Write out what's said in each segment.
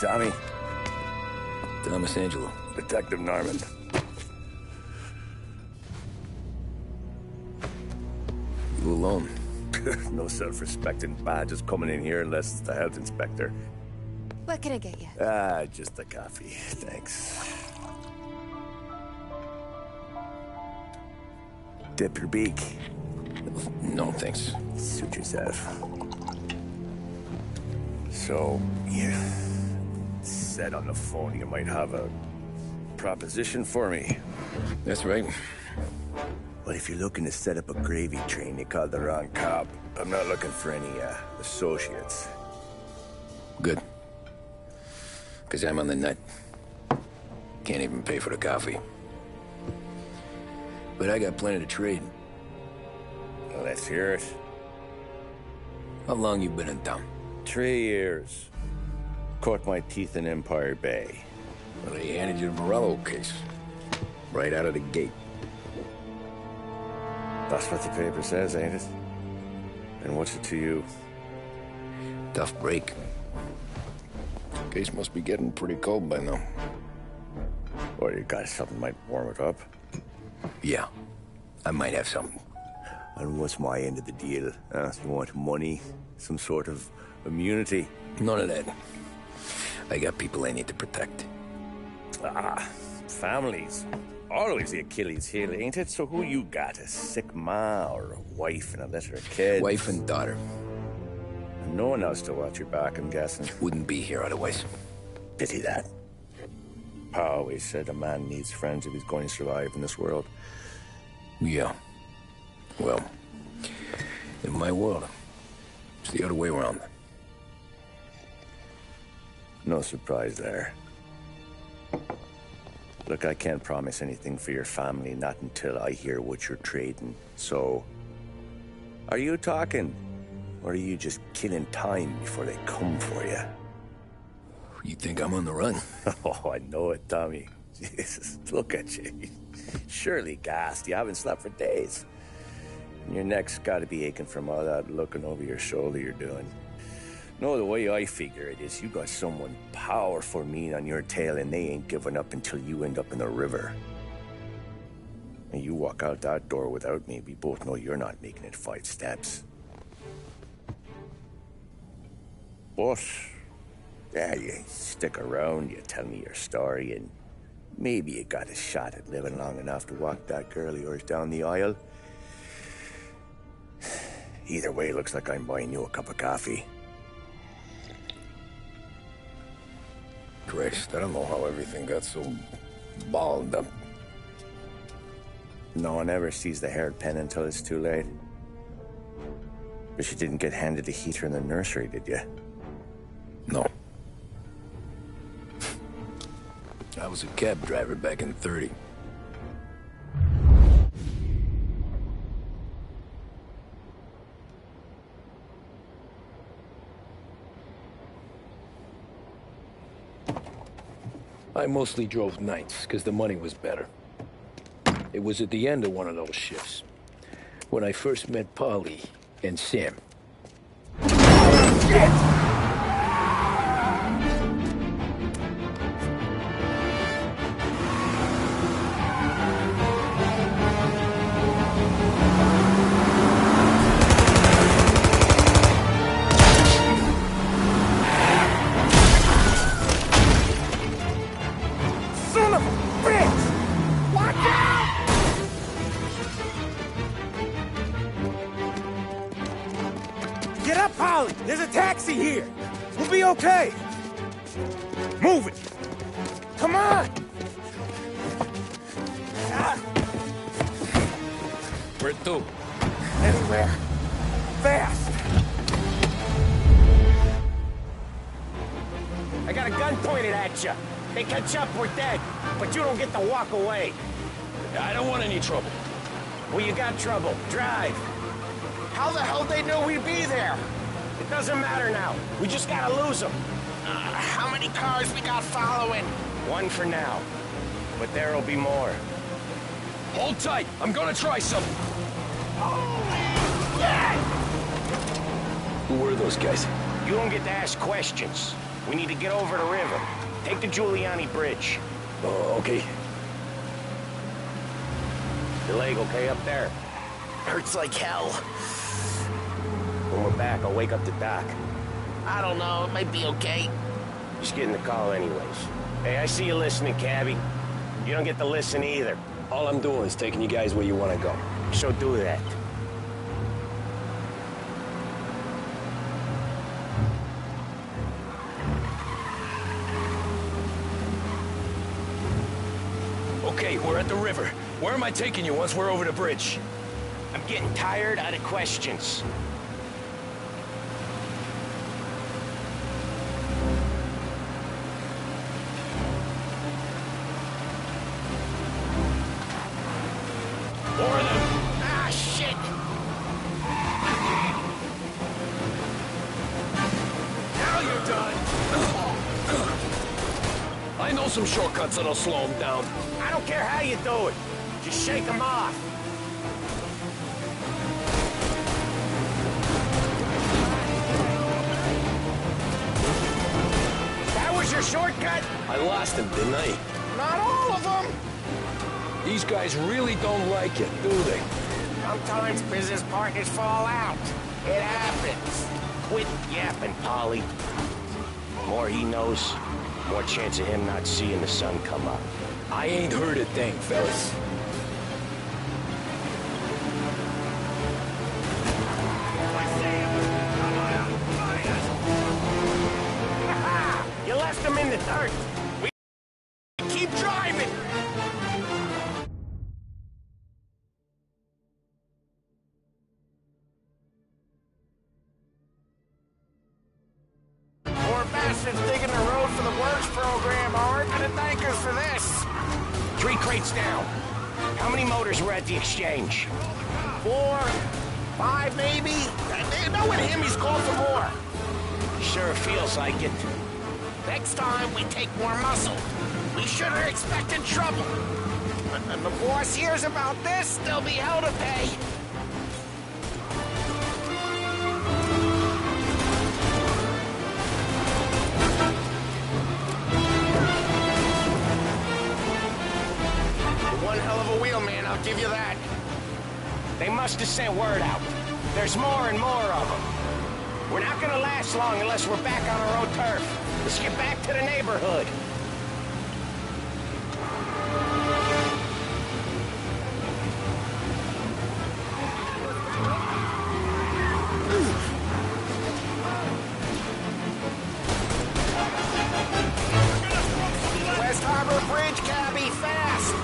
Tommy. Thomas Angelo. Detective Norman. You alone? No self-respecting badges coming in here unless it's the health inspector. What can I get you? Just a coffee. Thanks. Dip your beak. No, thanks. Suit yourself. So, you said on the phone you might have a proposition for me. That's right. Well, if you're looking to set up a gravy train, you called the wrong cop. I'm not looking for any, associates. Good. Because I'm on the nut. Can't even pay for the coffee. But I got plenty to trade. Well, let's hear it. How long you been in town? 3 years. Caught my teeth in Empire Bay. Well, they handed you the Morello case. Right out of the gate. That's what the paper says, ain't it? And what's it to you? Tough break. Case must be getting pretty cold by now. Or you got something might warm it up? Yeah, I might have something. And what's my end of the deal? You want money? Some sort of immunity? None of that. I got people I need to protect. Families. Always the Achilles heel, ain't it? So who you got? A sick ma or a wife and a litter of kids? Wife and daughter. And no one else to watch your back, I'm guessing. Wouldn't be here otherwise. Pity that. Pa always said a man needs friends if he's going to survive in this world. Yeah. Well, in my world, it's the other way around. No surprise there. Look, I can't promise anything for your family, not until I hear what you're trading. So, are you talking? Or are you just killing time before they come for you? You think I'm on the run? Oh, I know it, Tommy. Jesus, look at you. Surely gassed. You haven't slept for days. And your neck's got to be aching from all that looking over your shoulder you're doing. No, the way I figure it is you got someone powerful mean on your tail and they ain't giving up until you end up in the river. And you walk out that door without me, we both know you're not making it 5 steps. But, yeah, you stick around, you tell me your story, and maybe you got a shot at living long enough to walk that girl of yours down the aisle. Either way, looks like I'm buying you a cup of coffee. Christ, I don't know how everything got so balled up. No one ever sees the haired pen until it's too late. But you didn't get handed a heater in the nursery, did you? No. I was a cab driver back in '30. I mostly drove nights, because the money was better. It was at the end of one of those shifts, when I first met Polly and Sam. Shit! There's a taxi here. We'll be okay. Move it. Come on. Where to? Anywhere. Fast. I got a gun pointed at you. They catch up, we're dead. But you don't get to walk away. I don't want any trouble. Well, you got trouble. Drive. How the hell they know we'd be there? It doesn't matter now. We just gotta lose them. How many cars we got following? One for now. But there'll be more. Hold tight. I'm gonna try something. Holy shit! Who were those guys? You don't get to ask questions. We need to get over the river. Take the Giuliani Bridge. Oh, okay. Your leg okay up there? Hurts like hell. When we're back, I'll wake up the doc. I don't know, it might be okay. Just getting the call anyways. Hey, I see you listening, cabbie. You don't get to listen either. All I'm doing is taking you guys where you want to go. So do that. Okay, we're at the river. Where am I taking you once we're over the bridge? I'm getting tired of the questions. More of them! Ah, shit! Now you're done! I know some shortcuts that'll slow them down. I don't care how you do it. Just shake them off. That was your shortcut? I lost him, didn't I? Not all of them. These guys really don't like it, do they? Sometimes business partners fall out. It happens. Quit yapping, Polly. More he knows, more chance of him not seeing the sun come up. I ain't heard a thing, fellas. You left him in the dirt. We keep driving. Poor bastards digging the road for the works program aren't gonna thank us for this. 3 crates down. How many motors were at the exchange? 4, 5 maybe? Knowing him, he's called for more. Sure feels like it. Next time, we take more muscle. We should have expected trouble. When the boss hears about this, there'll be hell to pay. One hell of a wheelman, I'll give you that. They must have sent word out. There's more and more of them. We're not gonna last long unless we're back on our own turf. Let's get back to the neighborhood. West Harbor Bridge, cabbie, fast!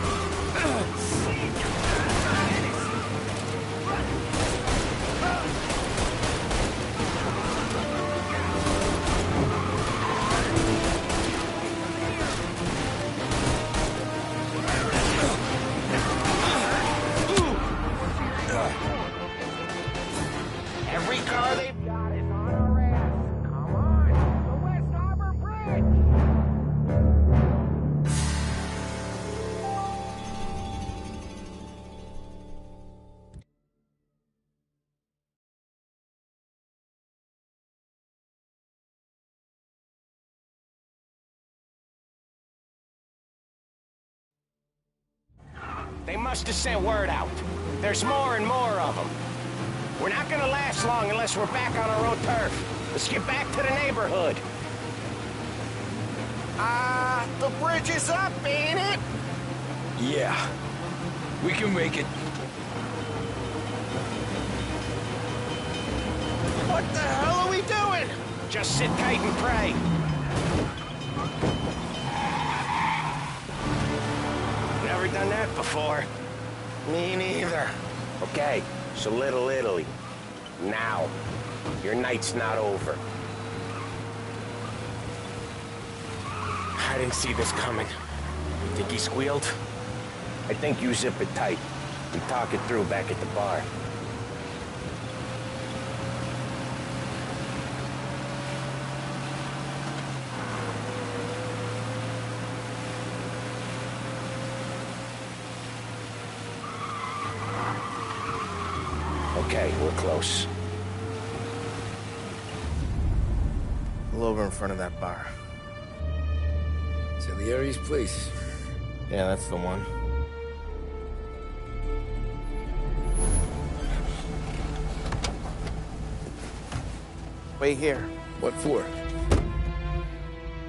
Every car they've got is on our ass. Come on, the West Harbor Bridge! They must have sent word out. There's more and more of them. We're not gonna last long unless we're back on our own turf. Let's get back to the neighborhood. The bridge is up, ain't it? Yeah. We can make it. What the hell are we doing? Just sit tight and pray. Never done that before. Me neither. Okay, so Little Italy. Now. Your night's not over. I didn't see this coming. You think he squealed? I think you zip it tight and talk it through back at the bar. Okay, we're close. A little over in front of that bar. Salieri's place. Yeah, that's the one. Wait here. What for?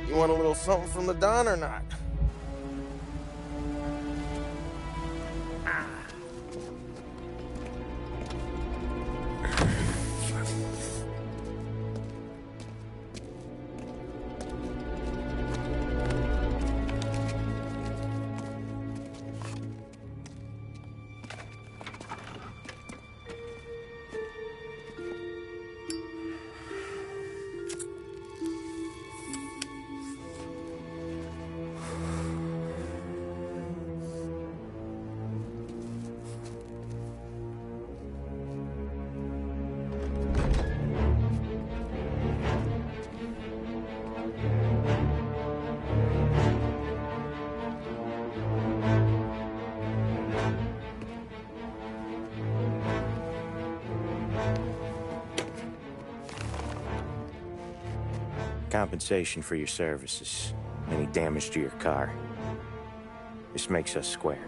You want a little something from the Don or not? Compensation for your services. Any damage to your car. This makes us square.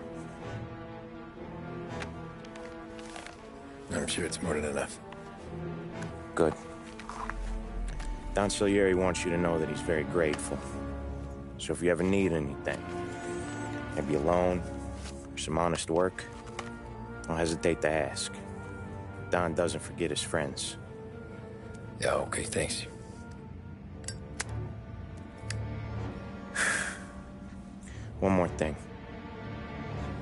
I'm sure it's more than enough. Good. Don Salieri wants you to know that he's very grateful. So if you ever need anything, maybe a loan or some honest work, don't hesitate to ask. Don doesn't forget his friends. Yeah, okay, thanks. One more thing.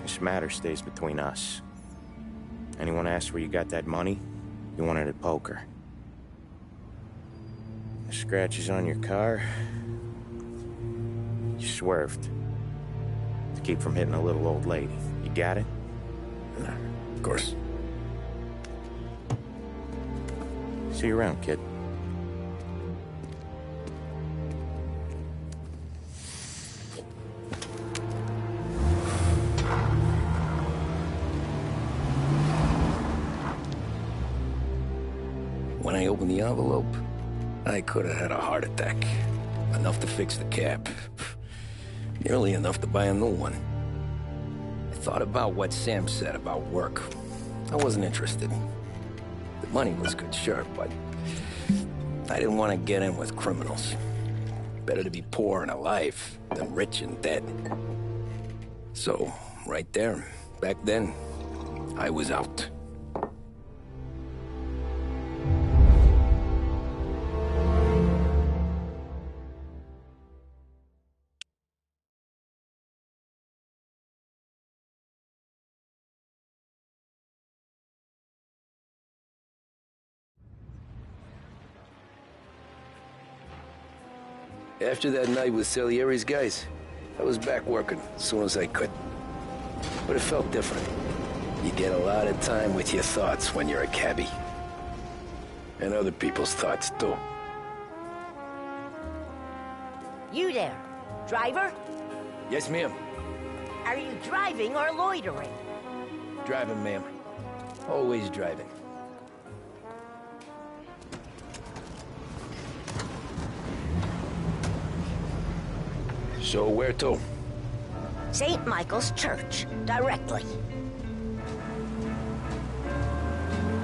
This matter stays between us. Anyone asks where you got that money, you won it at poker. The scratches on your car, you swerved. To keep from hitting a little old lady. You got it? Of course. See you around, kid. When I opened the envelope, I could have had a heart attack. Enough to fix the cap. Nearly enough to buy a new one. I thought about what Sam said about work. I wasn't interested. The money was good, sure, but I didn't want to get in with criminals. Better to be poor and alive than rich and dead. So, right there, back then, I was out. After that night with Salieri's guys, I was back working as soon as I could. But it felt different. You get a lot of time with your thoughts when you're a cabbie. And other people's thoughts, too. You there, driver? Yes, ma'am. Are you driving or loitering? Driving, ma'am. Always driving. So where to? St. Michael's Church, directly.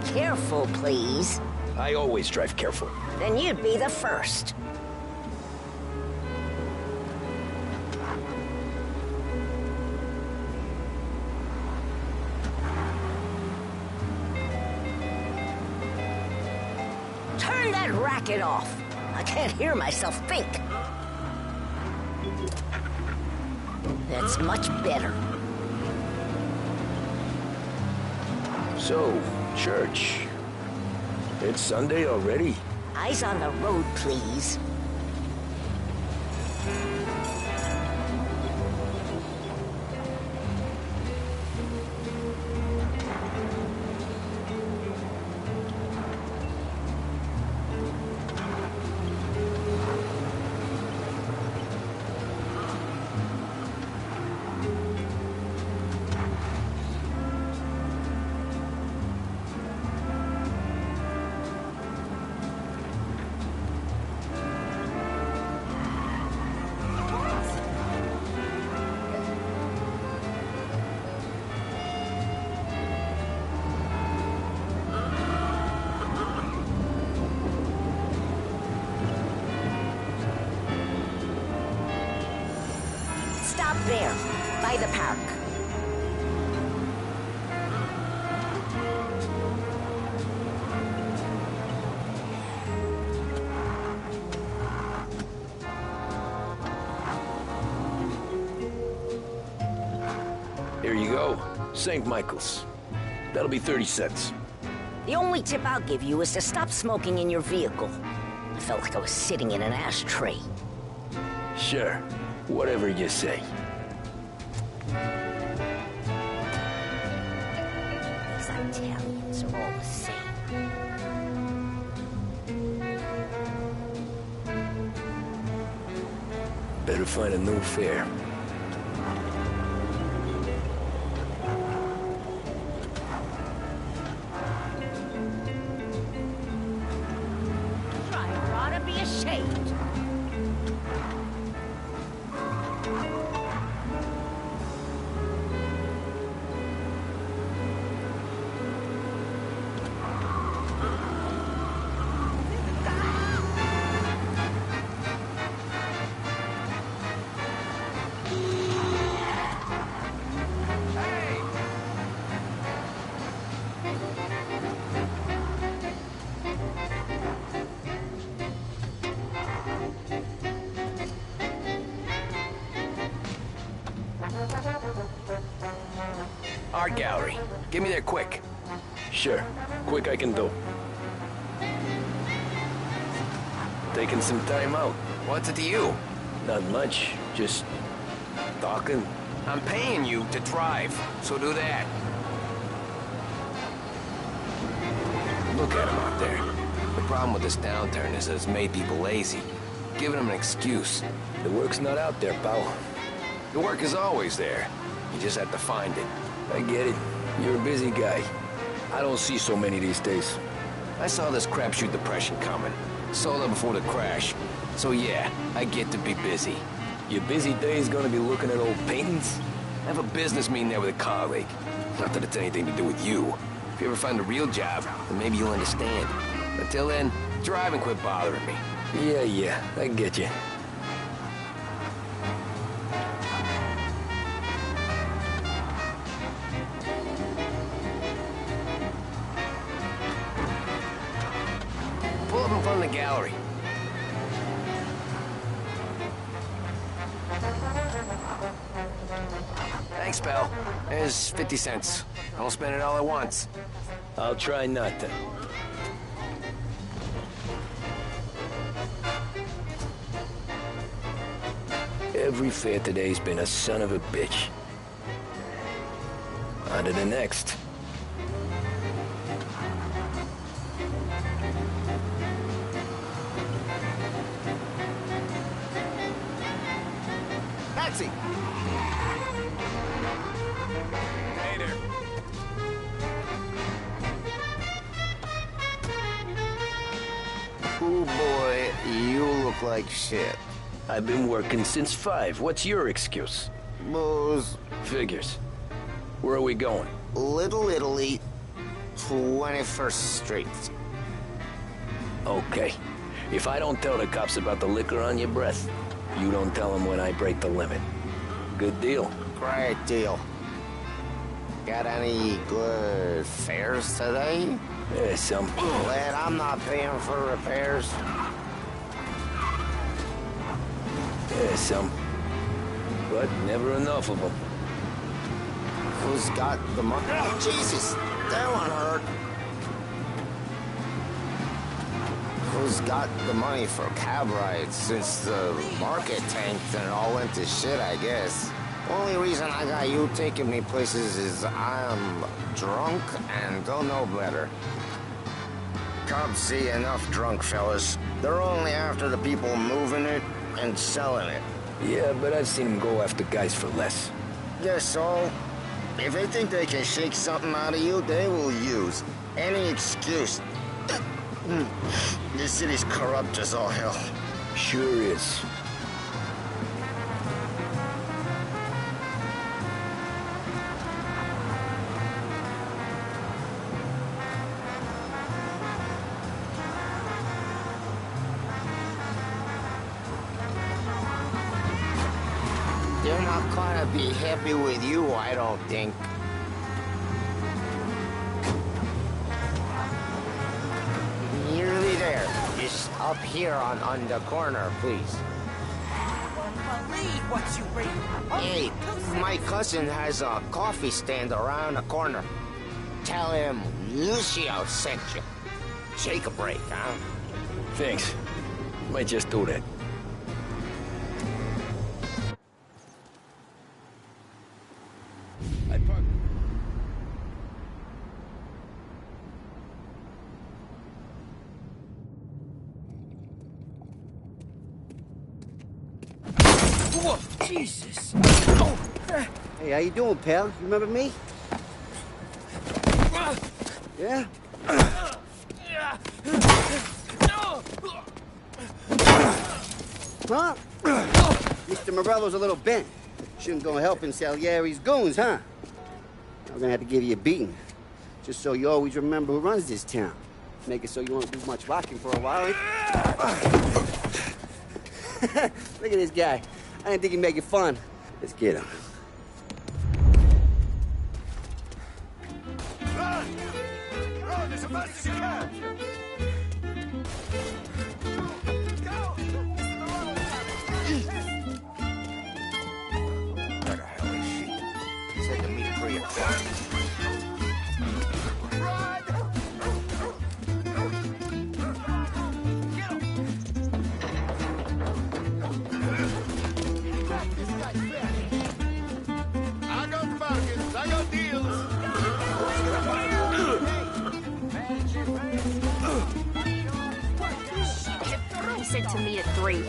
Careful, please. I always drive careful. Then you'd be the first. Turn that racket off. I can't hear myself think. That's much better. So, church. It's Sunday already? Eyes on the road, please. stop there, by the park. Here you go. St. Michael's. That'll be 30 cents. The only tip I'll give you is to stop smoking in your vehicle. I felt like I was sitting in an ashtray. Sure. Whatever you say. These Italians are all the same. Better find a new fare. Driver ought to be ashamed. Art gallery. Get me there quick. Sure. Quick I can do. Taking some time out. What's it to you? Not much. Just talking. I'm paying you to drive, so do that. Look at him out there. The problem with this downturn is that it's made people lazy, giving them an excuse. The work's not out there, pal. The work is always there. You just have to find it. I get it. You're a busy guy. I don't see so many these days. I saw this crapshoot depression coming. Sold out before the crash. So yeah, I get to be busy. Your busy day's gonna be looking at old paintings? I have a business meeting there with a colleague. Not that it's anything to do with you. If you ever find a real job, then maybe you'll understand. Until then, drive and quit bothering me. Yeah, I get you. Pull up in front of the gallery. Thanks, pal. There's 50 cents. I won't spend it all at once. I'll try not to. Every fare today's been a son of a bitch. On to the next. Taxi! Hey there. Ooh boy, you look like shit. I've been working since 5. What's your excuse? Booze, Figures. Where are we going? Little Italy, 21st Street. Okay. If I don't tell the cops about the liquor on your breath, you don't tell them when I break the limit. Good deal. Great deal. Got any good fares today? Yeah, some. Lad, I'm not paying for repairs. Yeah, some. But never enough of them. Who's got the money? Oh, Jesus, that one hurt. Who's got the money for cab rides since the market tanked and it all went to shit, I guess? Only reason I got you taking me places is I'm drunk and don't know better. Cops see enough drunk fellas. They're only after the people moving it and selling it. Yeah, but I've seen them go after guys for less. Guess so. If they think they can shake something out of you, they will use any excuse. This city's corrupt as all hell. Sure is. They're not gonna be happy with you, I don't think. Nearly there. Just up here on the corner, please. Believe what you read. Hey, my cousin has a coffee stand around the corner. Tell him Lucio sent you. Take a break, huh? Thanks. Might just do that. I parked. Whoa, Jesus. Oh. Hey, how you doing, pal? You remember me? Yeah? Huh? Mr. Morello's a little bent. Shouldn't go helping Salieri's goons, huh? I'm gonna have to give you a beating. Just so you always remember who runs this town. Make it so you won't do much rocking for a while. Look at this guy. I didn't think he'd make it fun. Let's get him. Run! Run! There's a emergency cab! Where the hell is she? Said to meet at 3 o'clock. I got bargains, I got deals. He said to meet at 3.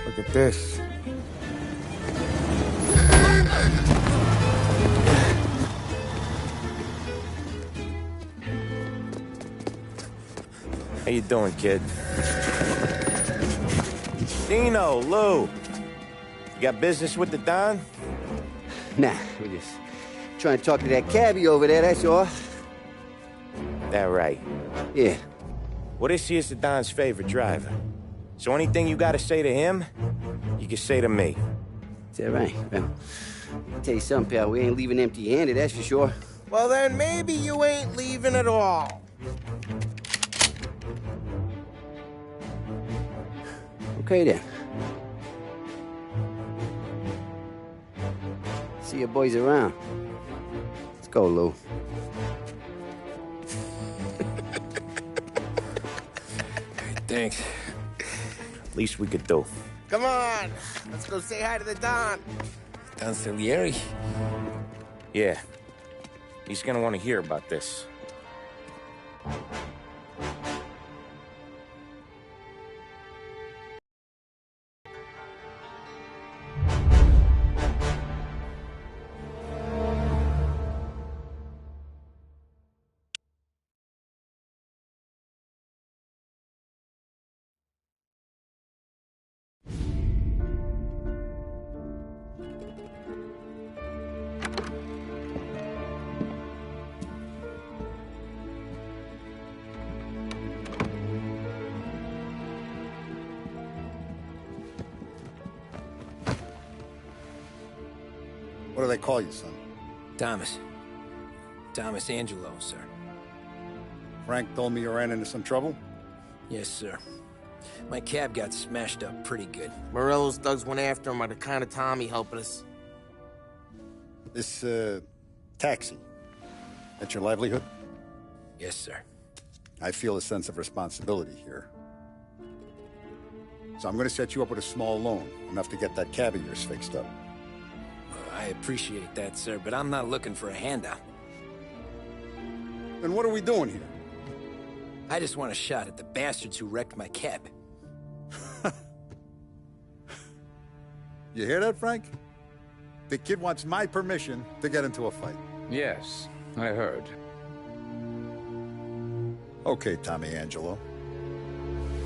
Look at this. How you doing, kid? Dino, Lou. You got business with the Don? Nah, we're just trying to talk to that cabbie over there, that's all. That right. Yeah. Well, this here's the Don's favorite driver. So anything you gotta say to him, you can say to me. Is that right? Well, I'll tell you something, pal. We ain't leaving empty-handed, that's for sure. Well, then maybe you ain't leaving at all. Okay, then. See your boys around. Let's go, Lou. Thanks. Least we could do. Come on, let's go say hi to the Don. Don Salieri? Yeah. He's gonna want to hear about this. What do they call you, son? Thomas. Thomas Angelo, sir. Frank told me you ran into some trouble? Yes, sir. My cab got smashed up pretty good. Morello's thugs went after him by the kind of Tommy helping us. This, taxi. That's your livelihood? Yes, sir. I feel a sense of responsibility here. So I'm gonna set you up with a small loan, enough to get that cab of yours fixed up. I appreciate that, sir, but I'm not looking for a handout. Then what are we doing here? I just want a shot at the bastards who wrecked my cab. You hear that, Frank? The kid wants my permission to get into a fight. Yes, I heard. Okay, Tommy Angelo.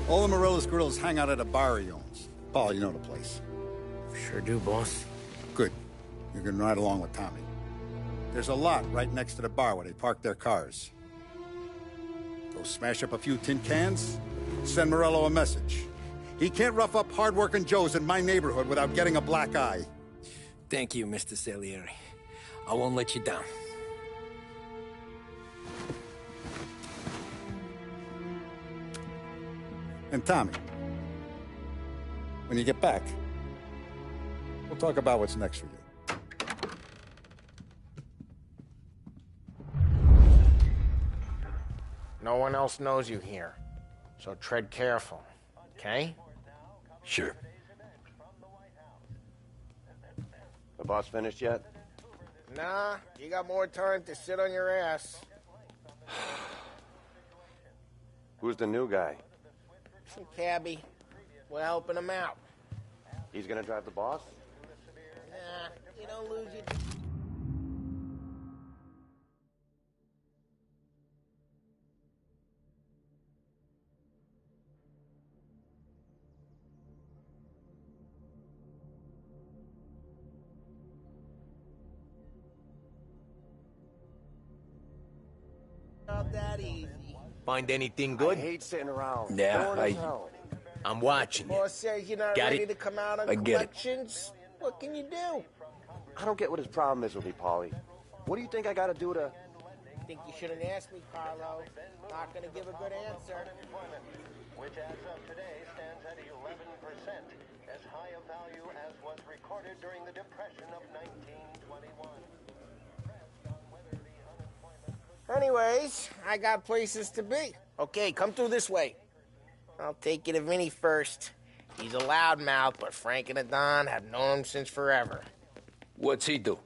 All the Morella's girls hang out at a bar he owns. Paul, you know the place. Sure do, boss. Good. You can ride along with Tommy. There's a lot right next to the bar where they park their cars. Go smash up a few tin cans, send Morello a message. He can't rough up hard-working Joes in my neighborhood without getting a black eye. Thank you, Mr. Salieri. I won't let you down. And Tommy, when you get back, we'll talk about what's next for you. No one else knows you here, so tread careful, okay? Sure. The boss finished yet? Nah, you got more time to sit on your ass. Who's the new guy? Some cabbie. We're helping him out. He's gonna drive the boss? Nah, you don't lose your... Not that easy. Find anything good? I hate sitting around. Yeah, Bored as hell. I'm watching you. Boss says you're not Got ready it? to come out on I get it. collections. What can you do? I don't get what his problem is with me, Paulie. What do you think I gotta do to... Think you shouldn't ask me, Carlo. Not gonna give a good answer. Which as of today stands at 11%, as high a value as was recorded during the Depression of 1921. Anyways, I got places to be. Okay, come through this way. I'll take you to Vinny first. He's a loudmouth, but Frank and the Don have known him since forever. What's he do?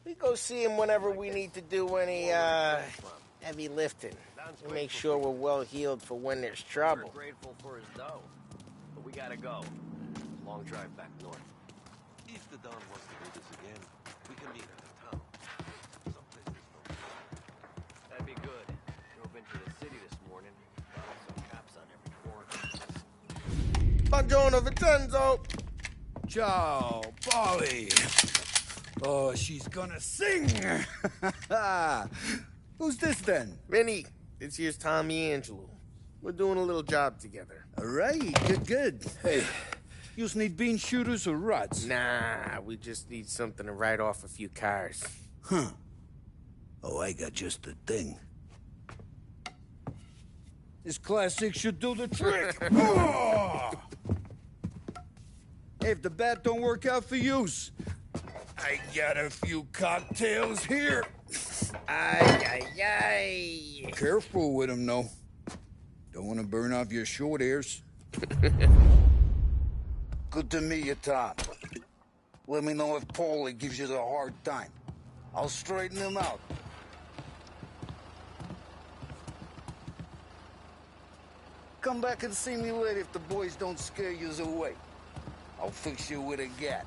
We go see him whenever we need to do any, heavy lifting. We make sure we're well healed for when there's trouble. We're grateful for his dough, but we gotta go. Long drive back north. If the Don wants to do this again, we can meet at the town. Someplace there's no... That'd be good. Drove into the city this morning. Some cops on every corner. Buongiorno, Vincenzo! Ciao, Polly. Oh, she's gonna sing. Who's this then? Vinny, this here's Tommy Angelo. We're doing a little job together. All right, good. Hey, you need bean shooters or rods? Nah, we just need something to write off a few cars. Huh. Oh, I got just the thing. This classic should do the trick. Oh! Hey, if the bat don't work out for yous, I got a few cocktails here. Ay, ay, ay. Careful with them, though. Don't want to burn off your short hairs. Good to meet you, Tom. Let me know if Paulie gives you the hard time. I'll straighten him out. Come back and see me later if the boys don't scare yous away. I'll fix you with a gat.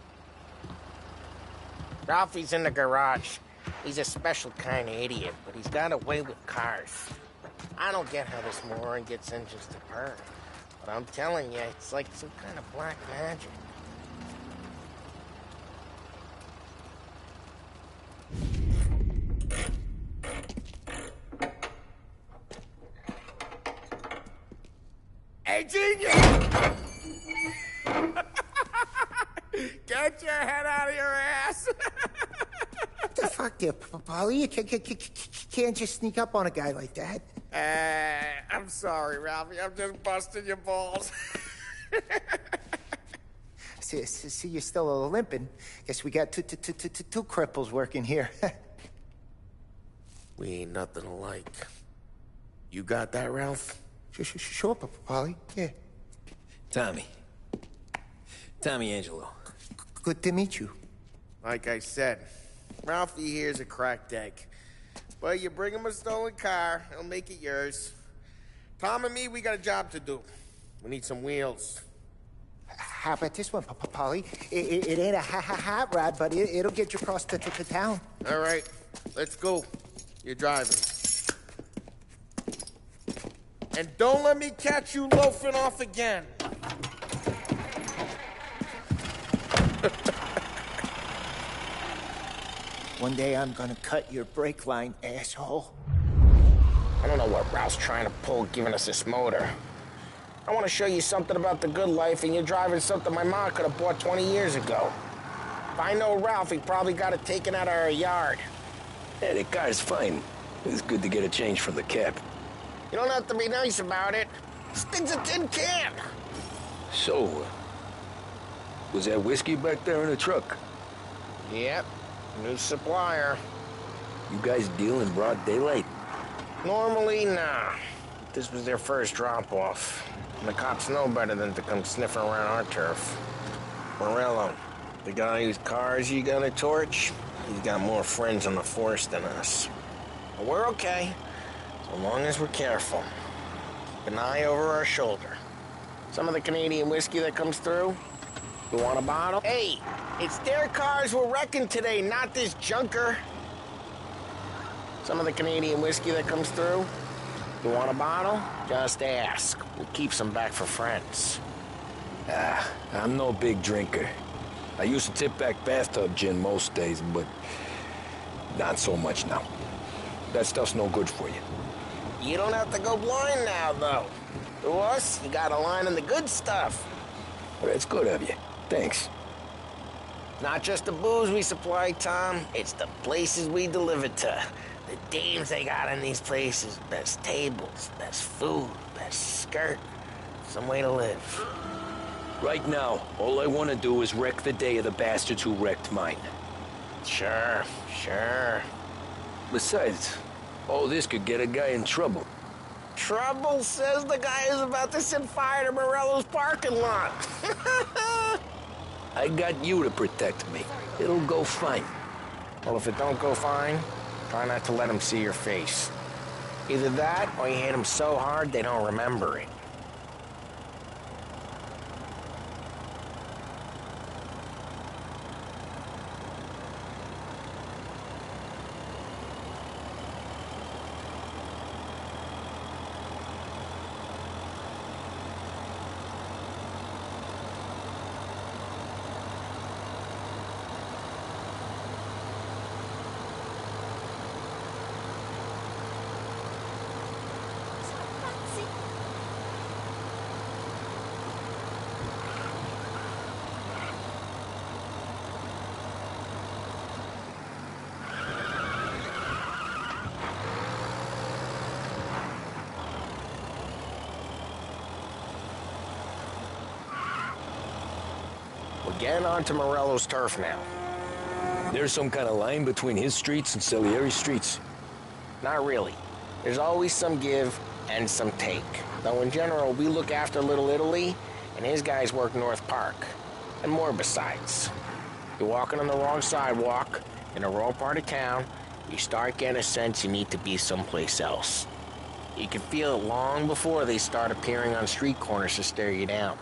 Ralphie's in the garage. He's a special kind of idiot, but he's got a way with cars. I don't get how this moron gets engines to burn. But I'm telling you, it's like some kind of black magic. Hey, genius! Get your head out of your ass! What the fuck there, Polly? You can't just sneak up on a guy like that. I'm sorry, Ralphie. I'm just busting your balls. See, you're still limping. Guess we got two cripples working here. We ain't nothing alike. You got that, Ralph? Sure, Polly. Yeah. Tommy Angelo. Good to meet you. Like I said, Ralphie here's a cracked egg. But you bring him a stolen car, he'll make it yours. Tom and me, we got a job to do. We need some wheels. how about this one, Polly? It ain't a hot rod, but it'll get you across to town. All right, let's go. You're driving. And don't let me catch you loafing off again. One day I'm gonna cut your brake line, asshole. I don't know what Ralph's trying to pull giving us this motor. I want to show you something about the good life, and you're driving something my mom could have bought 20 years ago. If I know Ralph, he probably got it taken out of our yard. Yeah, the car's fine. It's good to get a change from the cap. You don't have to be nice about it. This thing's a tin can. So, was that whiskey back there in the truck? Yep, new supplier. You guys deal in broad daylight? Normally, nah. This was their first drop-off. And the cops know better than to come sniffing around our turf. Morello, the guy whose cars you gonna torch, he's got more friends on the force than us. But we're okay, so long as we're careful. Keep an eye over our shoulder. Some of the Canadian whiskey that comes through, you want a bottle? Hey, it's their cars we're wrecking today, not this junker. Some of the Canadian whiskey that comes through, you want a bottle? Just ask. We'll keep some back for friends. I'm no big drinker. I used to tip back bathtub gin most days, but not so much now. That stuff's no good for you. You don't have to go blind now, though. To us, you got a line on the good stuff. Well, that's good of you. Thanks. Not just the booze we supply, Tom. It's the places we deliver to. The dames they got in these places. Best tables, best food, best skirt. Some way to live. Right now, all I want to do is wreck the day of the bastards who wrecked mine. Sure. Besides, all this could get a guy in trouble. Trouble, says the guy who's about to set fire to Morello's parking lot. I got you to protect me. It'll go fine. Well, if it don't go fine, try not to let them see your face. Either that, or you hit them so hard they don't remember it. We're getting onto Morello's turf now. There's some kind of line between his streets and Salieri's streets? Not really. There's always some give and some take. Though in general, we look after Little Italy, and his guys work North Park. And more besides. You're walking on the wrong sidewalk, in the wrong part of town, you start getting a sense you need to be someplace else. You can feel it long before they start appearing on street corners to stare you down.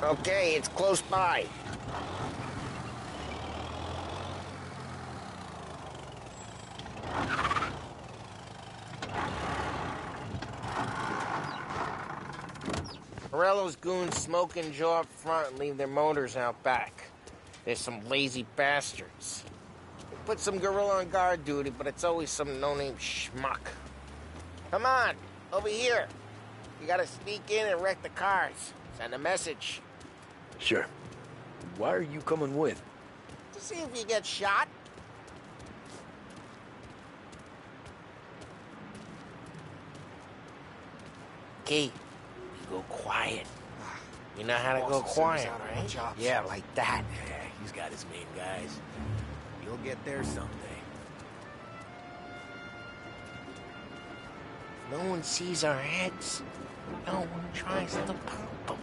Okay, it's close by. Morello's goons smoke and jaw up front and leave their motors out back. There's some lazy bastards. We put some gorilla on guard duty, but it's always some no-name schmuck. Come on, over here. You gotta sneak in and wreck the cars. Send a message. Sure. Why are you coming with? To see if you get shot. Okay, you go quiet. You know how to go quiet, right? Yeah, like that. Yeah, he's got his main guys. You'll get there someday. No one sees our heads. No one tries to pop them.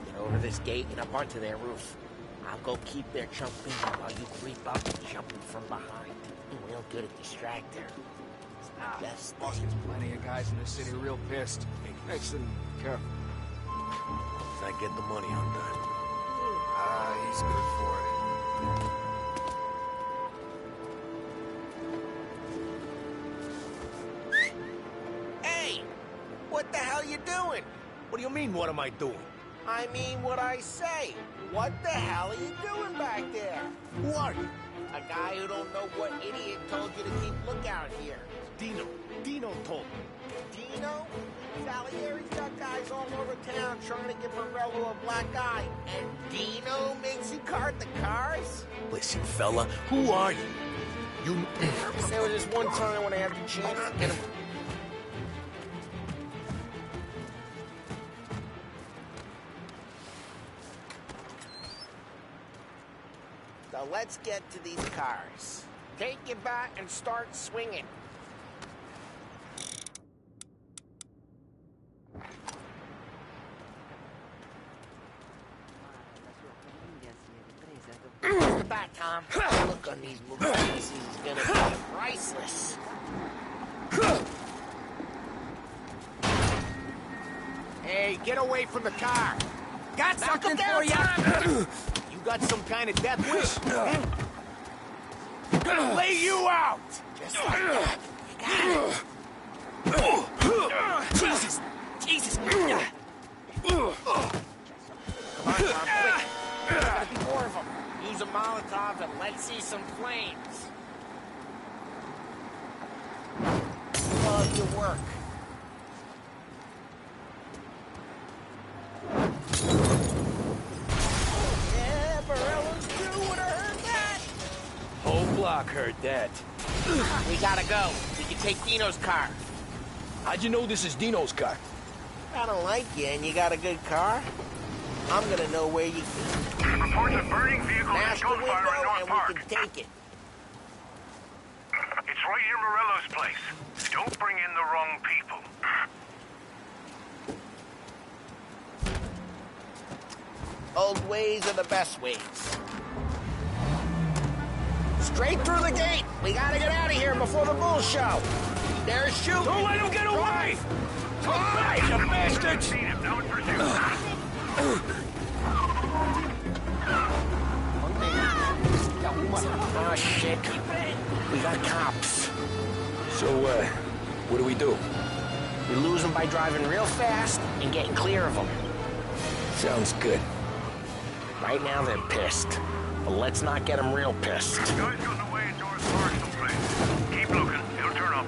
Get over this gate and up onto their roof. I'll go keep their jumping while you creep up and jump from behind. You're real good at distracting. Yes. Boss gets plenty of guys in the city real pissed. Nice and careful. I get the money on time. He's good for it. Hey! What the hell you doing? What do you mean, what am I doing? I mean what I say. What the hell are you doing back there? Who are you? A guy who don't know what idiot told you to keep lookout here. Dino told me. Dino? Salieri's got guys all over town trying to give Morello a black eye. And Dino makes you cart the cars? Listen, fella, who are you? There was this one time when I had the chance to get him. So let's get to these cars. Take your bat and start swinging. Where's the bat, Tom? The look on these movies is gonna be priceless. Hey, get away from the car. Got something for you. You got some kind of death wish? Gonna lay you out. Just like that. You got it. Jesus. Come on, Tom, quick. There's gotta be more of them. Use a Molotov and let's see some flames. Love your work. Yeah, Morello's crew would have heard that. Whole block heard that. We gotta go. We can take Dino's car. How'd you know this is Dino's car? I don't like you and you got a good car. I'm gonna know where you Reports of burning vehicles smash and the window gunfire in North and Park. we can take it. It's right near Morello's place. Don't bring in the wrong people. Old ways are the best ways. Straight through the gate. We gotta get out of here before the bull show. There's shooting. Don't let him get away! Come back, you bastards! Seen him. Now in pursuit. Oh, shit. We got cops. So, what do we do? We lose them by driving real fast and getting clear of them. Sounds good. Right now they're pissed. But let's not get them real pissed. Guys got away in North Park someplace. Keep looking. It'll turn up.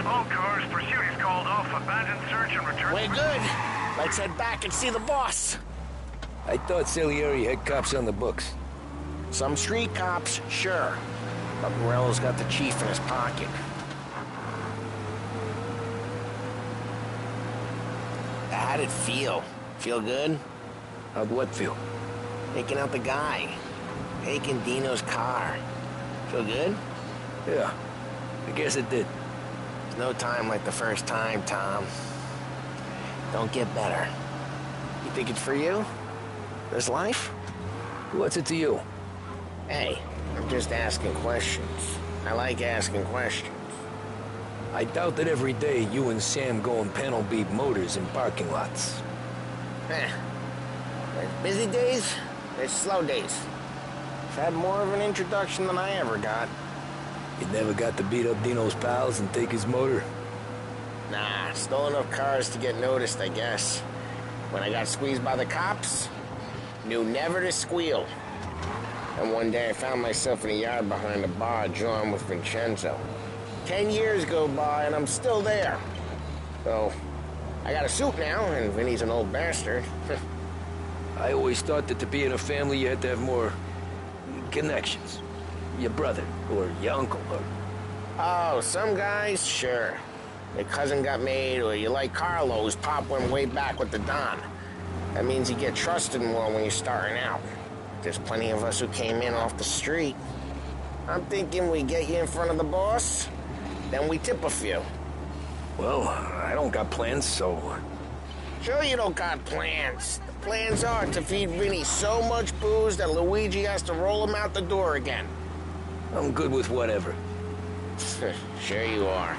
All cars, pursuit is called off. Abandoned search and return. We're good. Let's head back and see the boss. I thought Salieri had cops on the books. Some street cops, sure. But Morello's got the chief in his pocket. How'd it feel? Feel good? How'd what feel? Taking out the guy. Taking Dino's car. Feel good? Yeah, I guess it did. There's no time like the first time, Tom. Don't get better. You think it's for you? This life? What's it to you? Hey, I'm just asking questions. I like asking questions. I doubt that every day you and Sam go and panel beat motors in parking lots. There's busy days, there's slow days. I've had more of an introduction than I ever got. You never got to beat up Dino's pals and take his motor? Nah, stole enough cars to get noticed, I guess. When I got squeezed by the cops, knew never to squeal. And one day I found myself in a yard behind a bar drawn with Vincenzo. 10 years go by and I'm still there. So, I got a suit now, and Vinny's an old bastard. I always thought that to be in a family you had to have more connections. Your brother, or your uncle, or... Oh, some guys, sure. Your cousin got made, or you like Carlos, Pop went way back with the Don. That means you get trusted more when you're starting out. There's plenty of us who came in off the street. I'm thinking we get you in front of the boss, then we tip a few. Well, I don't got plans, so... Sure you don't got plans. The plans are to feed Vinny so much booze that Luigi has to roll him out the door again. I'm good with whatever. Sure you are.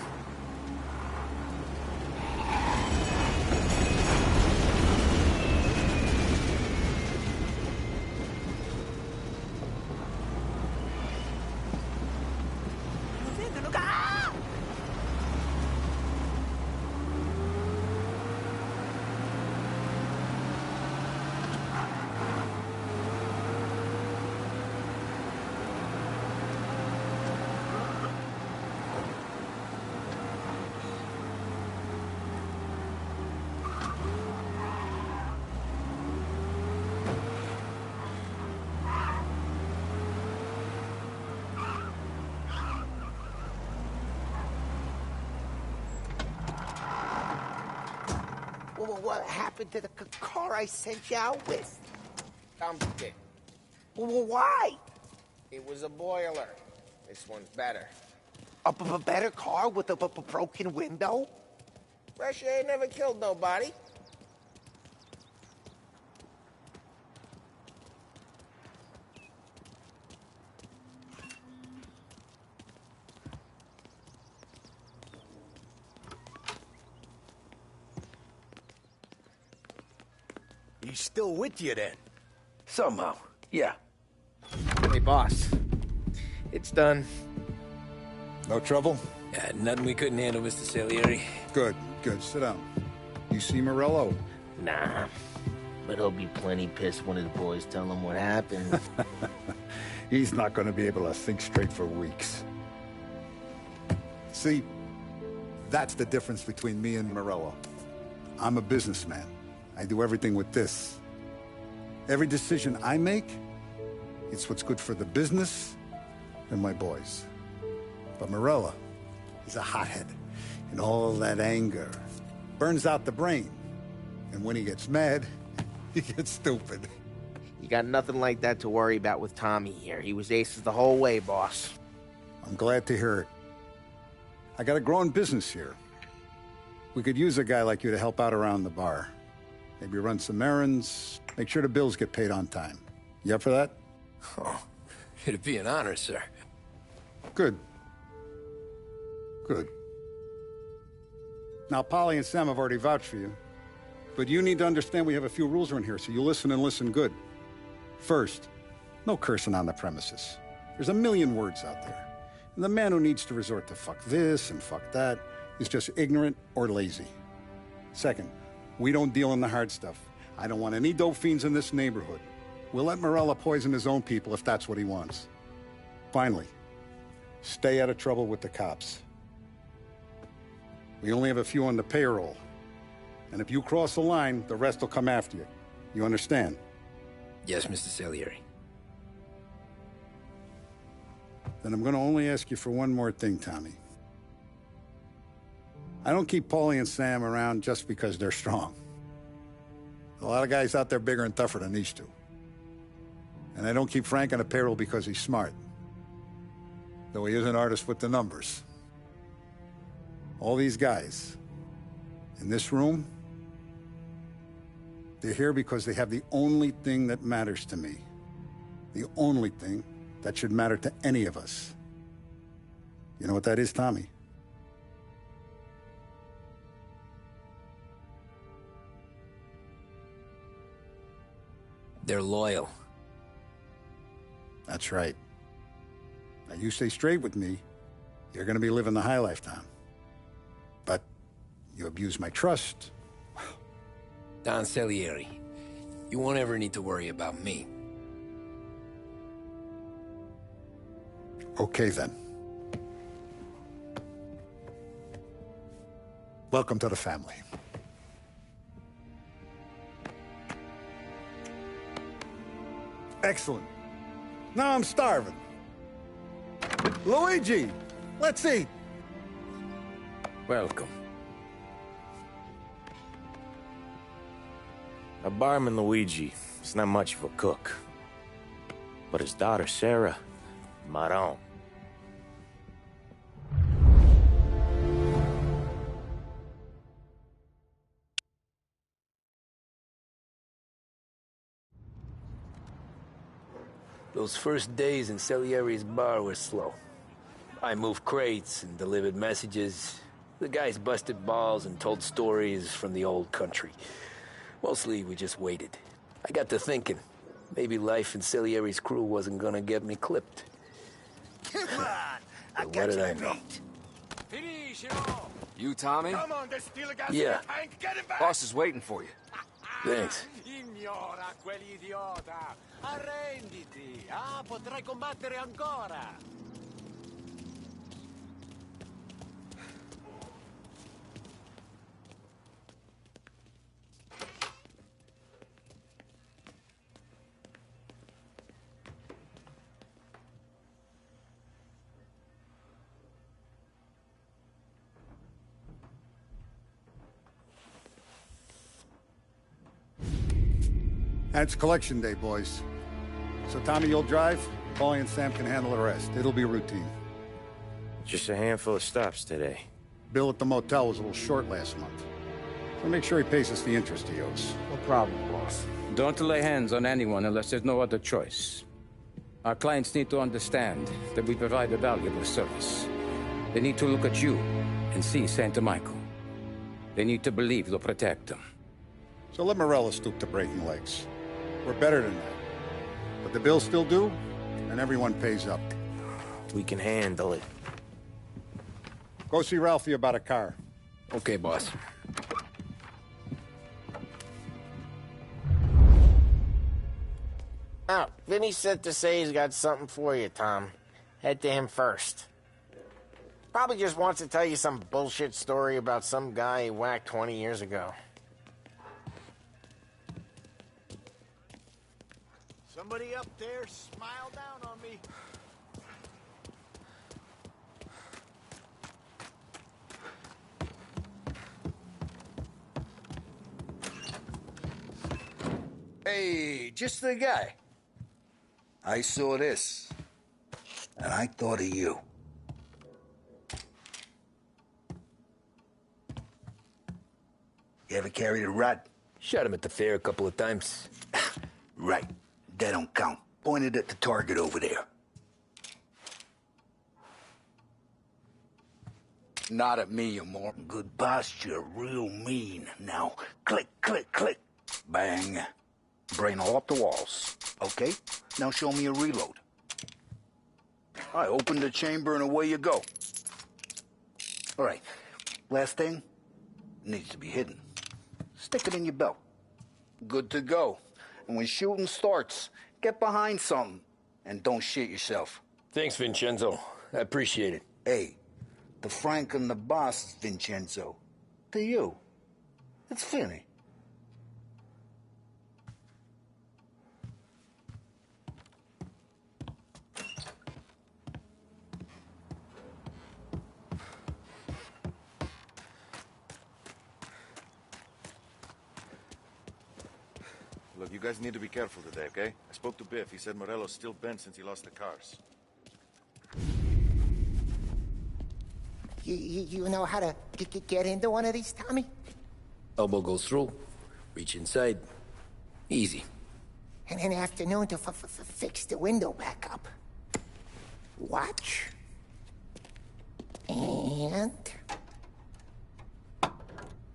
Well, what happened to the car I sent you out with? Dumped it. Well, why? It was a boiler. This one's better. A better car with a broken window? Fresh air never killed nobody. He's still with you then? Somehow, yeah. Hey, boss. It's done. No trouble? Nothing we couldn't handle, Mr. Salieri. Good, good. Sit down. You see Morello? Nah. But he'll be plenty pissed when his boys tell him what happened. He's not going to be able to think straight for weeks. See, that's the difference between me and Morello. I'm a businessman. I do everything with this. Every decision I make, it's what's good for the business and my boys. But Morello, he's a hothead. And all that anger burns out the brain. And when he gets mad, he gets stupid. You got nothing like that to worry about with Tommy here. He was aces the whole way, boss. I'm glad to hear it. I got a growing business here. We could use a guy like you to help out around the bar. Maybe run some errands, make sure the bills get paid on time. You up for that? Oh, it'd be an honor, sir. Good. Good. Now, Polly and Sam have already vouched for you. But you need to understand we have a few rules around here, so you listen and listen good. First, no cursing on the premises. There's a million words out there. And the man who needs to resort to fuck this and fuck that is just ignorant or lazy. Second, we don't deal in the hard stuff. I don't want any dope fiends in this neighborhood. We'll let Morello poison his own people if that's what he wants. Finally, stay out of trouble with the cops. We only have a few on the payroll. And if you cross the line, the rest will come after you. You understand? Yes, Mr. Salieri. Then I'm going to only ask you for one more thing, Tommy. I don't keep Paulie and Sam around just because they're strong. A lot of guys out there bigger and tougher than these two. And I don't keep Frank on the payroll because he's smart. Though he is an artist with the numbers. All these guys in this room, they're here because they have the only thing that matters to me. The only thing that should matter to any of us. You know what that is, Tommy? They're loyal. That's right. Now, you stay straight with me, you're gonna be living the high life, Tom. But you abuse my trust. Don Salieri, you won't ever need to worry about me. Okay, then. Welcome to the family. Excellent. Now I'm starving. Luigi, let's eat. Welcome. A barman Luigi is not much of a cook. But his daughter Sarah, Maron. Those first days in Salieri's bar were slow. I moved crates and delivered messages. The guys busted balls and told stories from the old country. Mostly, we just waited. I got to thinking, maybe life in Salieri's crew wasn't gonna get me clipped. Come on, I But got what did you I know? beat. You, Tommy? Come on, there's still a gas Yeah. in the tank. Get him back. Boss is waiting for you. Thanks. Ignora quell'idiota. Arrenditi. Ah, potrai combattere ancora. And it's collection day, boys. So Tommy, you'll drive. Paulie and Sam can handle the rest. It'll be routine. Just a handful of stops today. Bill at the motel was a little short last month. So make sure he pays us the interest he owes. No problem, boss. Don't lay hands on anyone unless there's no other choice. Our clients need to understand that we provide a valuable service. They need to look at you and see Santa Michael. They need to believe you'll protect them. So let Morella stoop to breaking legs. We're better than that. But the bills still due, and everyone pays up. We can handle it. Go see Ralphie about a car. Okay, boss. Oh, Vinny said to say he's got something for you, Tom. Head to him first. Probably just wants to tell you some bullshit story about some guy he whacked 20 years ago. Somebody up there smile down on me. Hey, just the guy. I saw this, and I thought of you. You ever carried a rat? Shot him at the fair a couple of times. Right. That don't count. Pointed at the target over there. Not at me, you more. Good posture, real mean. Now, click, click, click. Bang. Brain all up the walls. Okay? Now show me a reload. I open the chamber and away you go. All right. Last thing. Needs to be hidden. Stick it in your belt. Good to go. And when shooting starts, get behind something. And don't shit yourself. Thanks, Vincenzo. I appreciate it. Hey, the Frank and the boss, Vincenzo. To you. It's Vinny. Look, you guys need to be careful today, okay? I spoke to Biff. He said Morello's still bent since he lost the cars. You know how to get into one of these, Tommy? Elbow goes through. Reach inside. Easy. And an afternoon to fix the window back up. Watch. And...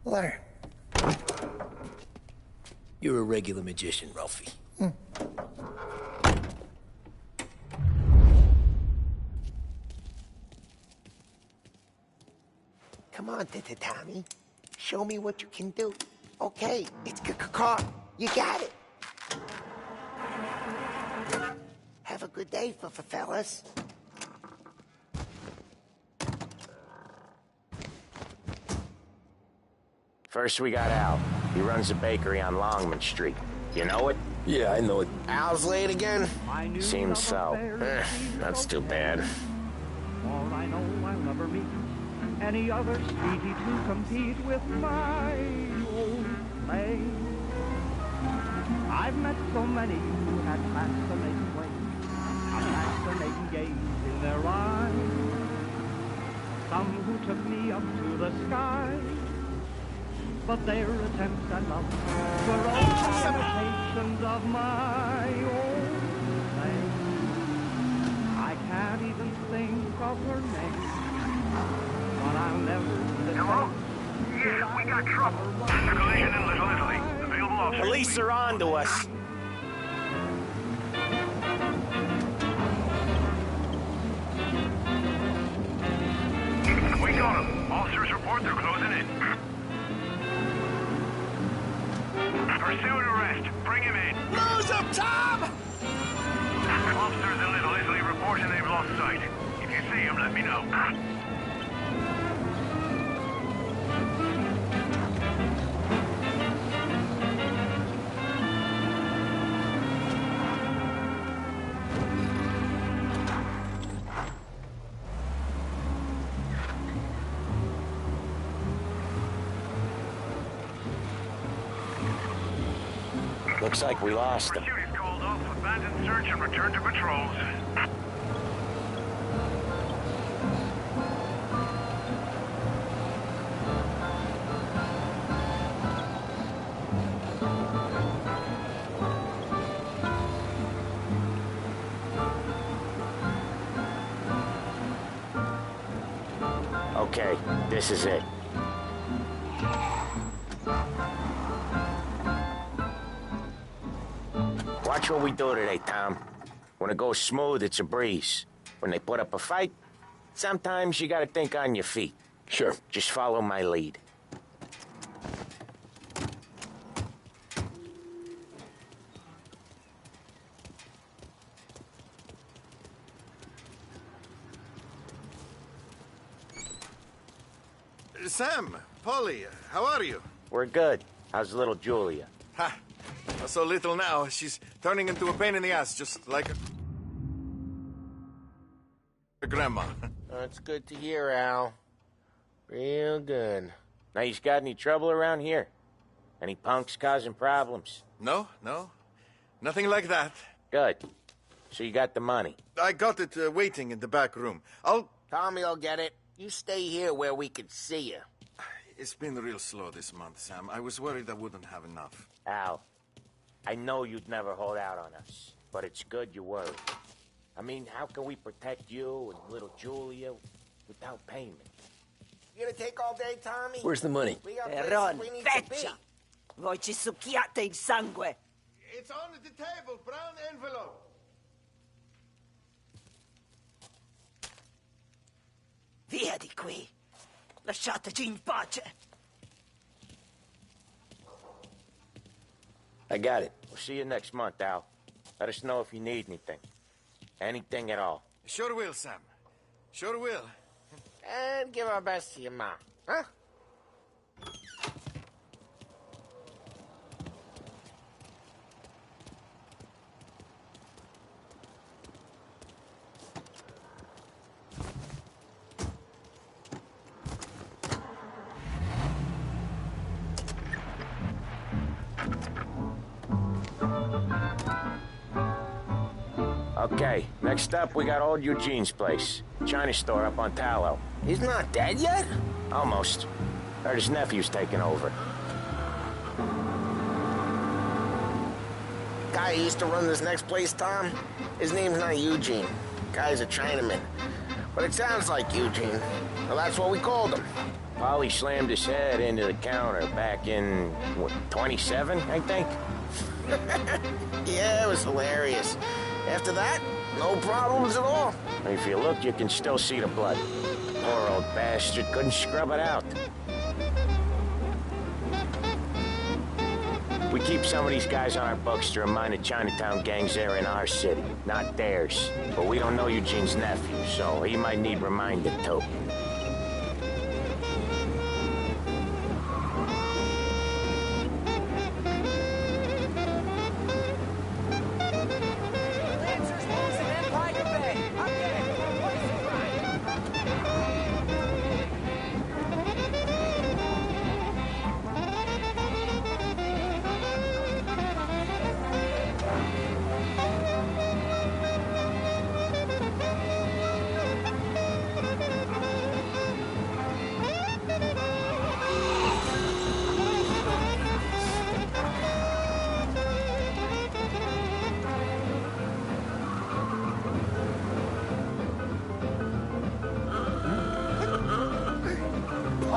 learn. You're a regular magician, Ralphie. Come on, Tommy. Show me what you can do. Okay, it's car. You got it. Have a good day, fellas. First we got Al. He runs a bakery on Longman Street. You know it? Yeah, I know it. Al's late again? Seems so. That's too bad. For I know I'll never meet any other sweetie to compete with my old flame. I've met so many who had fascinating ways, a fascinating gaze in their eyes. Some who took me up to the sky, but their attempts at love were only imitations of my old flame. I can't even think of her name, but I'll never be the same. Hello? Yeah, we got trouble. Escalation in Little Italy. Available officers. Police are on to us. We got them. Officers report they're closing in. Pursue and arrest. Bring him in. Lose him, Tom! Officers in Little Italy reporting they've lost sight. If you see him, let me know. Looks like we lost him. Pursuit is called off. Abandon search and return to patrols. Okay, this is it. Watch what we do today, Tom. When it goes smooth, it's a breeze. When they put up a fight, sometimes you gotta think on your feet. Sure. Just follow my lead. Sam, Polly, how are you? We're good. How's little Julia? Ha! Not so little now. She's turning into a pain in the ass, just like her grandma. That's good to hear, Al. Real good. Now, you got any trouble around here? Any punks causing problems? No. Nothing like that. Good. So you got the money? I got it waiting in the back room. Tommy'll get it. You stay here where we can see you. It's been real slow this month, Sam. I was worried I wouldn't have enough. Al, I know you'd never hold out on us, but it's good you worried. I mean, how can we protect you and little Julia without payment? You gonna take all day, Tommy? Where's the money? We got places Ron, we need to feccia! be. Voi ci succhiate il sangue! It's on the table, brown envelope. Via di qui! Lasciateci in pace! I got it. We'll see you next month, Al. Let us know if you need anything. Anything at all. Sure will, Sam. Sure will. And give our best to your mom, huh? Okay, next up, we got old Eugene's place. China store up on Tallow. He's not dead yet? Almost. Heard his nephew's taking over. Guy who used to run this next place, Tom, his name's not Eugene. Guy's a Chinaman. But it sounds like Eugene. Well, that's what we called him. Polly slammed his head into the counter back in, what, 27, I think? Yeah, it was hilarious. After that, no problems at all. If you look, you can still see the blood. Poor old bastard couldn't scrub it out. We keep some of these guys on our books to remind the Chinatown gangs they're in our city, not theirs. But we don't know Eugene's nephew, so he might need reminded too.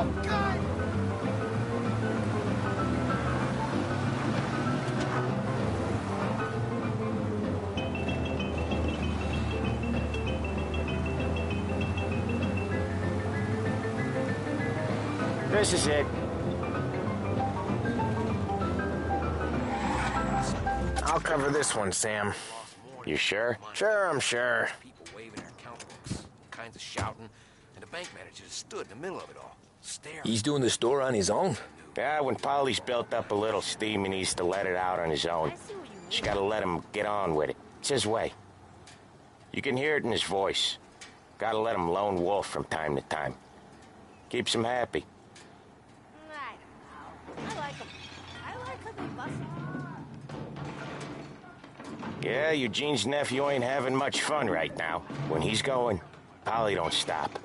Oh, God! This is it. I'll cover this one, Sam. You sure? Sure, I'm sure. People waving their account books, kinds of shouting, and the bank manager just stood in the middle of it all, staring. He's doing the store on his own? Yeah, when Polly's built up a little steam, he needs to let it out on his own. Just gotta let him get on with it. It's his way. You can hear it in his voice. Gotta let him lone wolf from time to time. Keeps him happy. I like him. I like how they bust him. Yeah, Eugene's nephew ain't having much fun right now. When he's going, Polly don't stop.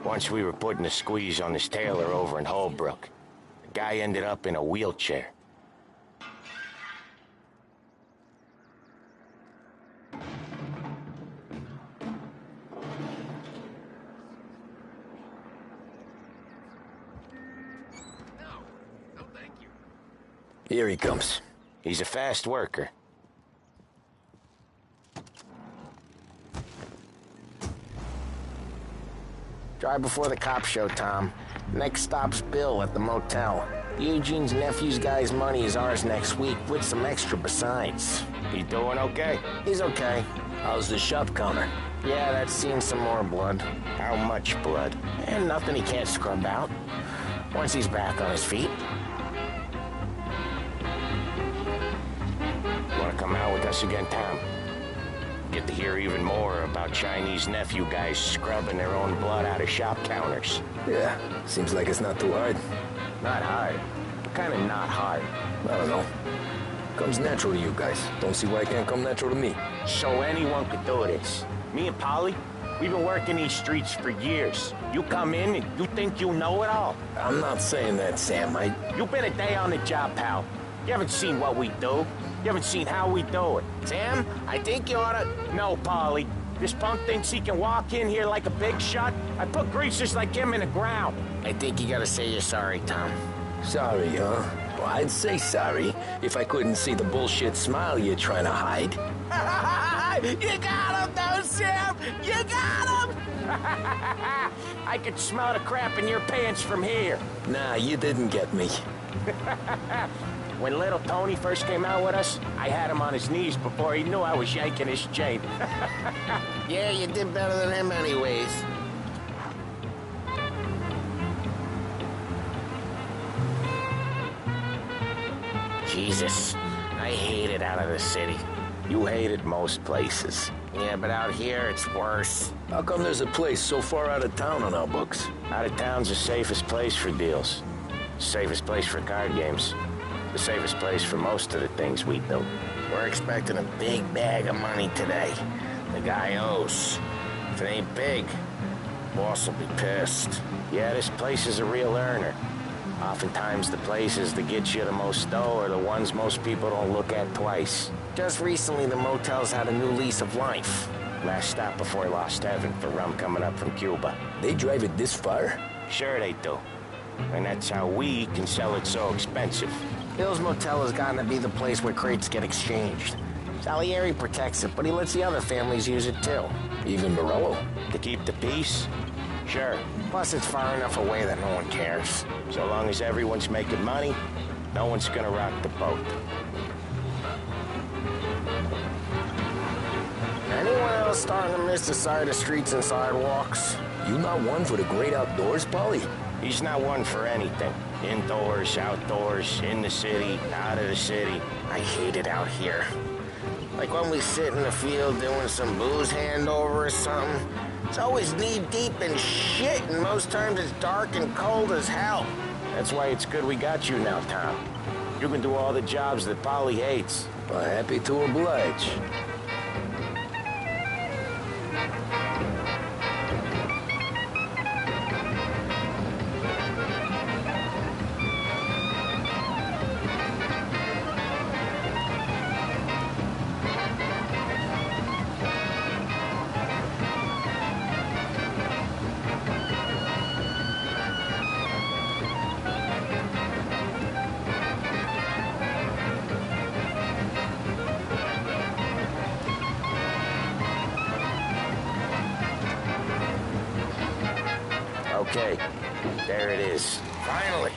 Once we were putting a squeeze on this tailor over in Holbrook. The guy ended up in a wheelchair. Here he comes. He's a fast worker. Drive before the cops show, Tom. Next stop's Bill at the motel. Eugene's nephew's guy's money is ours next week, with some extra besides. He doing okay? He's okay. How's the shop counter? Yeah, that's seen some more blood. How much blood? And nothing he can't scrub out. Once he's back on his feet. Wanna come out with us again, Tom? Get to hear even more about Chinese nephew guys scrubbing their own blood out of shop counters. Yeah, seems like it's not too hard. Not hard. Kinda not hard. I don't know. Comes natural to you guys. Don't see why it can't come natural to me. So anyone could do this. Me and Polly, we've been working these streets for years. You come in and you think you know it all. I'm not saying that, Sam. You've been a day on the job, pal. You haven't seen what we do. You haven't seen how we do it. Sam, I think you oughta... No, Polly. This punk thinks he can walk in here like a big shot. I put greasers like him in the ground. I think you gotta say you're sorry, Tom. Sorry, huh? Well, I'd say sorry if I couldn't see the bullshit smile you're trying to hide. You got him, though, Sam! You got him! I could smell the crap in your pants from here. Nah, you didn't get me. When little Tony first came out with us, I had him on his knees before he knew I was yanking his chain. Yeah, you did better than him anyways. Jesus, I hate it out of the city. You hate it most places. Yeah, but out here, it's worse. How come there's a place so far out of town on our books? Out of town's the safest place for deals. Safest place for card games. The safest place for most of the things we do. We're expecting a big bag of money today. The guy owes. If it ain't big, boss will be pissed. Yeah, this place is a real earner. Oftentimes the places that get you the most dough are the ones most people don't look at twice. Just recently the motel's had a new lease of life. Last stop before Lost Heaven for rum coming up from Cuba. They drive it this far? Sure they do. And that's how we can sell it so expensive. Bill's Motel has gotten to be the place where crates get exchanged. Salieri protects it, but he lets the other families use it too. Even Morello? To keep the peace? Sure. Plus it's far enough away that no one cares. So long as everyone's making money, no one's gonna rock the boat. Anyone else starting to miss the side of streets and sidewalks? You not one for the great outdoors, Polly? He's not one for anything. Indoors, outdoors, in the city, out of the city. I hate it out here. Like when we sit in the field doing some booze handover or something. It's always knee-deep in shit, and most times it's dark and cold as hell. That's why it's good we got you now, Tom. You can do all the jobs that Polly hates. Well, happy to oblige. Okay, there it is. Finally.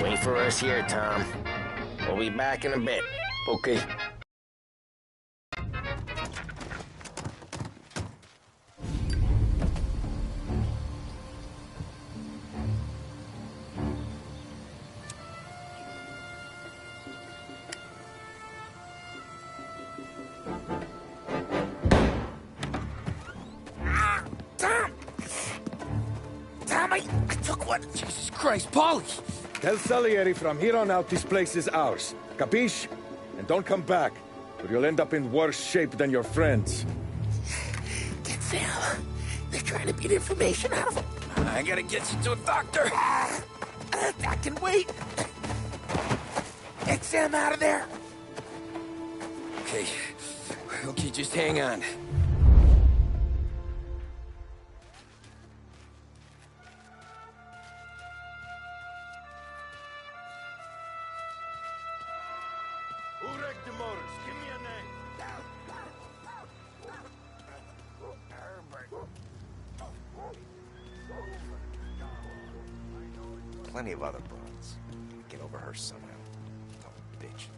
Wait for us here, Tom. We'll be back in a bit. Okay. I took one. Jesus Christ, Paulie! Tell Salieri from here on out this place is ours. Capiche? And don't come back, or you'll end up in worse shape than your friends. Get Sal. They're trying to beat information out of him. I gotta get you to a doctor. I can wait. Get Sam out of there. Okay. Okay, just hang on. Who wrecked the motors? Give me a name. Plenty of other bronze. Get over her somehow. Oh, bitch.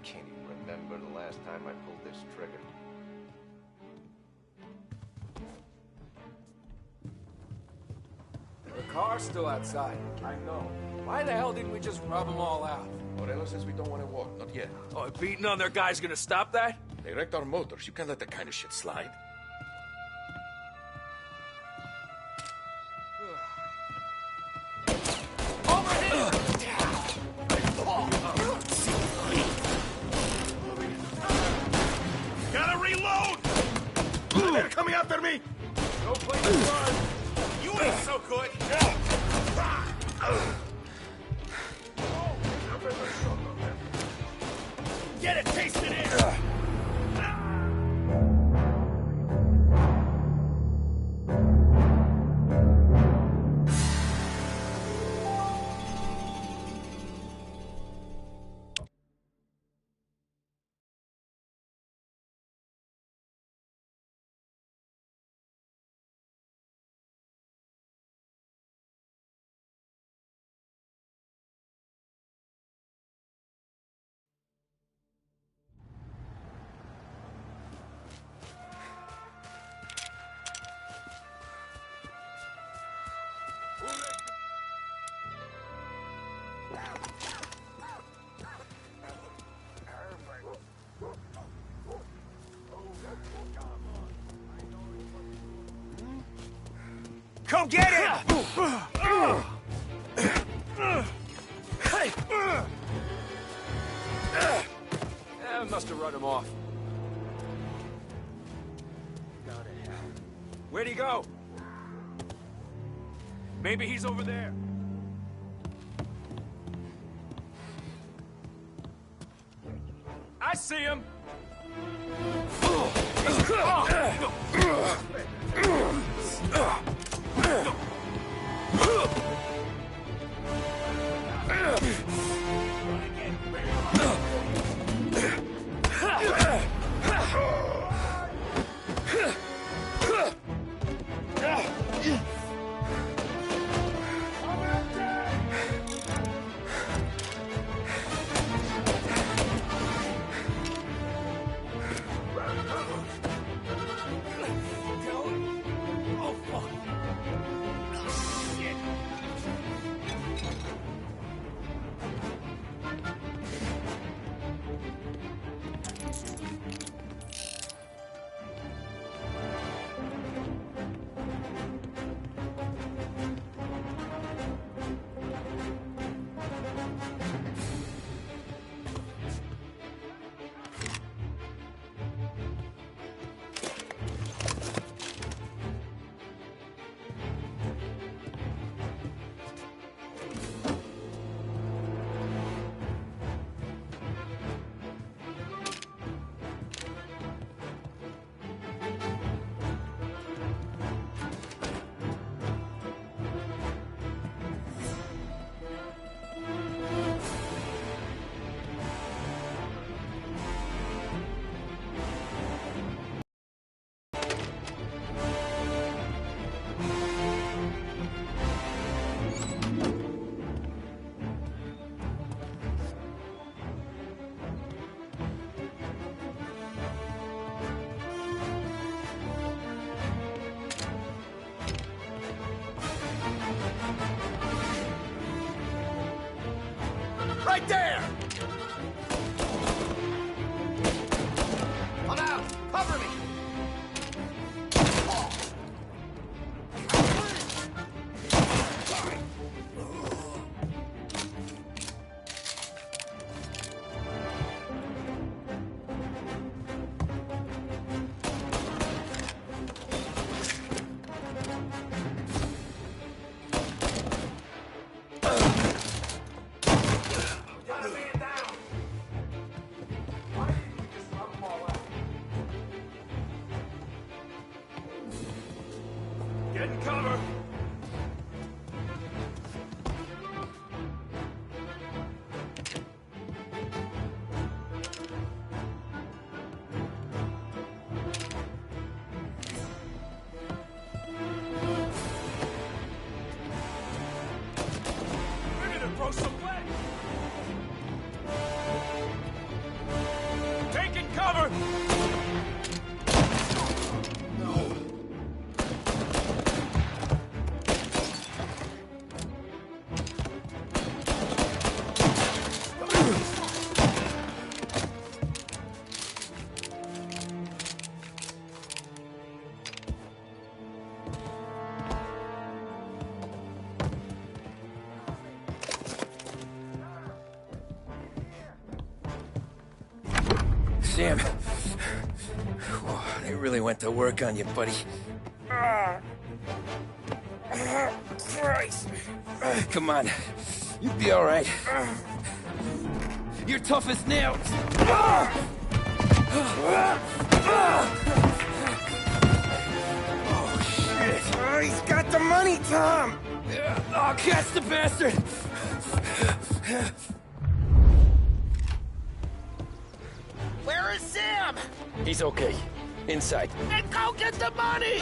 Can't even remember the last time I pulled this trigger. The car's still outside. I know. Why the hell didn't we just rub them all out? Morello says we don't want to walk, not yet. Oh, beating on their guys gonna stop that? They wrecked our motors. You can't let that kind of shit slide. Gotta reload! They're coming after me! No place to run. You ain't so good! Get it, taste it in! Come get him! I must have run him off. Where'd he go? Maybe he's over there. I see him! right there! I'm out! Cover me! Getting cover! Ready to throw some wet! Taking cover! Sam. They really went to work on you, buddy. Christ! Come on. You'll be all right. You're tough as nails. Oh, shit. Oh, he's got the money, Tom! Oh, catch the bastard! Where is Sam? He's okay. Inside. Then go get the money!